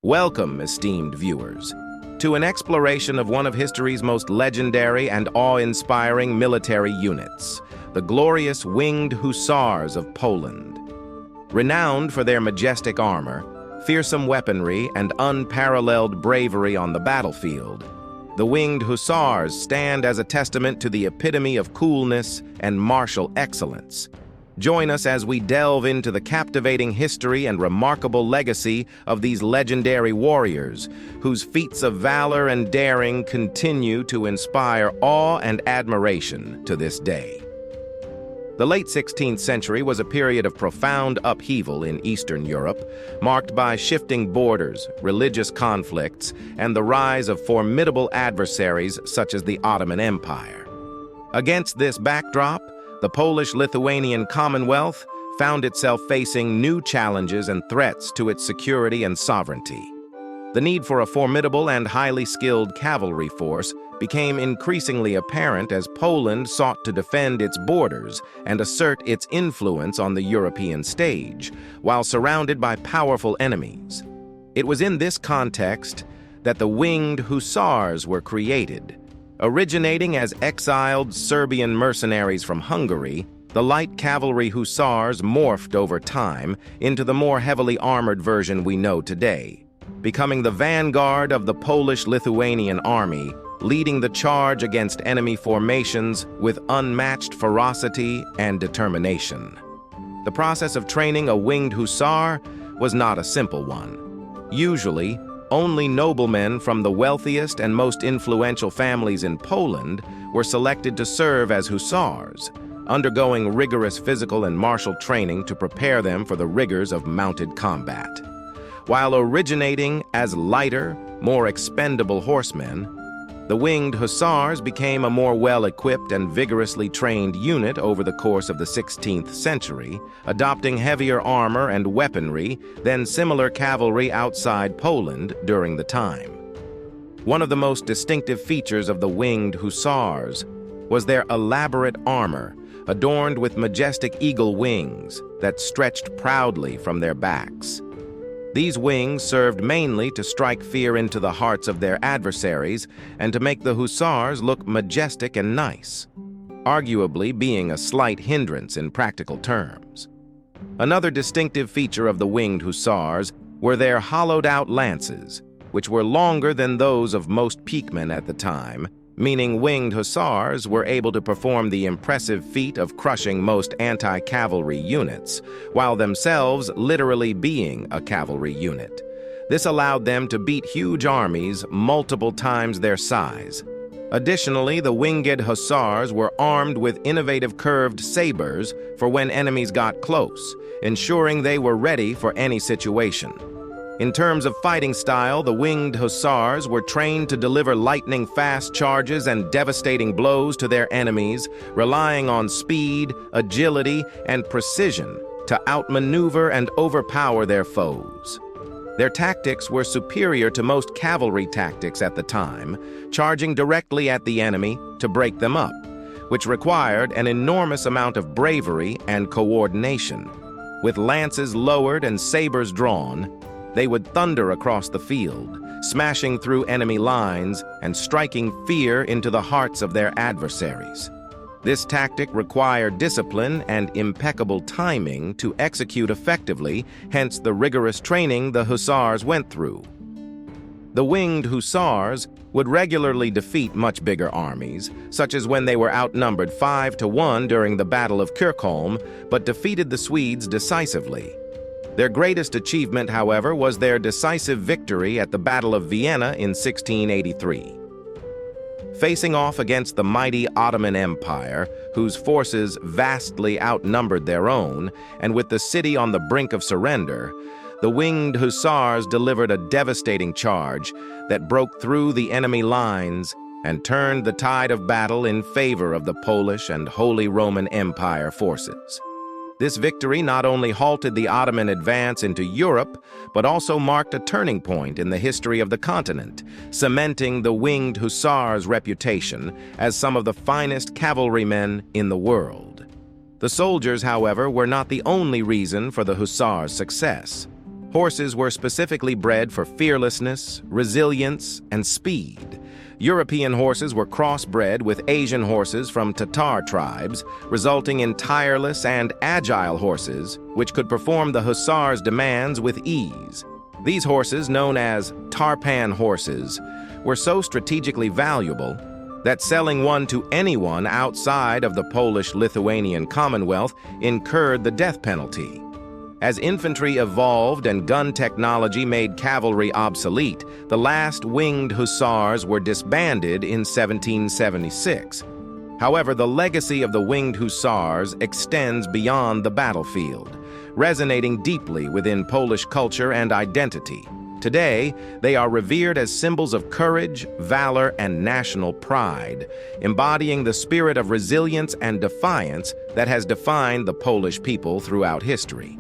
Welcome, esteemed viewers, to an exploration of one of history's most legendary and awe-inspiring military units, the glorious Winged Hussars of Poland. Renowned for their majestic armor, fearsome weaponry, and unparalleled bravery on the battlefield, the Winged Hussars stand as a testament to the epitome of coolness and martial excellence. Join us as we delve into the captivating history and remarkable legacy of these legendary warriors, whose feats of valor and daring continue to inspire awe and admiration to this day. The late 16th century was a period of profound upheaval in Eastern Europe, marked by shifting borders, religious conflicts, and the rise of formidable adversaries such as the Ottoman Empire. Against this backdrop, the Polish-Lithuanian Commonwealth found itself facing new challenges and threats to its security and sovereignty. The need for a formidable and highly skilled cavalry force became increasingly apparent as Poland sought to defend its borders and assert its influence on the European stage, while surrounded by powerful enemies. It was in this context that the Winged Hussars were created. Originating as exiled Serbian mercenaries from Hungary, the light cavalry hussars morphed over time into the more heavily armored version we know today, becoming the vanguard of the Polish-Lithuanian army, leading the charge against enemy formations with unmatched ferocity and determination. The process of training a winged hussar was not a simple one. Usually, only noblemen from the wealthiest and most influential families in Poland were selected to serve as hussars, undergoing rigorous physical and martial training to prepare them for the rigors of mounted combat. While originating as lighter, more expendable horsemen, the Winged Hussars became a more well-equipped and vigorously trained unit over the course of the 16th century, adopting heavier armor and weaponry than similar cavalry outside Poland during the time. One of the most distinctive features of the Winged Hussars was their elaborate armor, adorned with majestic eagle wings that stretched proudly from their backs. These wings served mainly to strike fear into the hearts of their adversaries and to make the hussars look majestic and nice, arguably being a slight hindrance in practical terms. Another distinctive feature of the Winged Hussars were their hollowed-out lances, which were longer than those of most pikemen at the time, meaning Winged Hussars were able to perform the impressive feat of crushing most anti-cavalry units, while themselves literally being a cavalry unit. This allowed them to beat huge armies multiple times their size. Additionally, the Winged Hussars were armed with innovative curved sabers for when enemies got close, ensuring they were ready for any situation. In terms of fighting style, the Winged Hussars were trained to deliver lightning-fast charges and devastating blows to their enemies, relying on speed, agility, and precision to outmaneuver and overpower their foes. Their tactics were superior to most cavalry tactics at the time, charging directly at the enemy to break them up, which required an enormous amount of bravery and coordination. With lances lowered and sabers drawn, they would thunder across the field, smashing through enemy lines and striking fear into the hearts of their adversaries. This tactic required discipline and impeccable timing to execute effectively, hence the rigorous training the hussars went through. The Winged Hussars would regularly defeat much bigger armies, such as when they were outnumbered 5-1 during the Battle of Kirchholm, but defeated the Swedes decisively. Their greatest achievement, however, was their decisive victory at the Battle of Vienna in 1683. Facing off against the mighty Ottoman Empire, whose forces vastly outnumbered their own, and with the city on the brink of surrender, the Winged Hussars delivered a devastating charge that broke through the enemy lines and turned the tide of battle in favor of the Polish and Holy Roman Empire forces. This victory not only halted the Ottoman advance into Europe, but also marked a turning point in the history of the continent, cementing the Winged Hussars' reputation as some of the finest cavalrymen in the world. The soldiers, however, were not the only reason for the Hussars' success. Horses were specifically bred for fearlessness, resilience, and speed. European horses were crossbred with Asian horses from Tatar tribes, resulting in tireless and agile horses, which could perform the hussars' demands with ease. These horses, known as tarpan horses, were so strategically valuable that selling one to anyone outside of the Polish-Lithuanian Commonwealth incurred the death penalty. As infantry evolved and gun technology made cavalry obsolete, the last winged hussars were disbanded in 1776. However, the legacy of the winged hussars extends beyond the battlefield, resonating deeply within Polish culture and identity. Today, they are revered as symbols of courage, valor, and national pride, embodying the spirit of resilience and defiance that has defined the Polish people throughout history.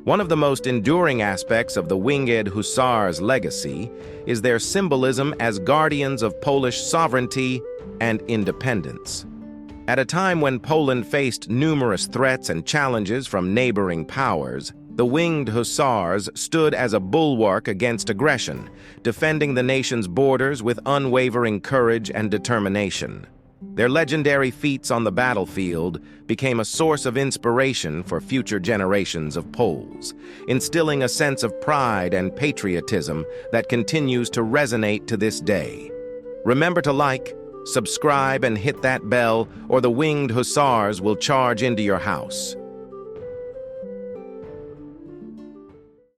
One of the most enduring aspects of the Winged Hussars' legacy is their symbolism as guardians of Polish sovereignty and independence. At a time when Poland faced numerous threats and challenges from neighboring powers, the Winged Hussars stood as a bulwark against aggression, defending the nation's borders with unwavering courage and determination. Their legendary feats on the battlefield became a source of inspiration for future generations of Poles, instilling a sense of pride and patriotism that continues to resonate to this day. Remember to like, subscribe, and hit that bell, or the Winged Hussars will charge into your house.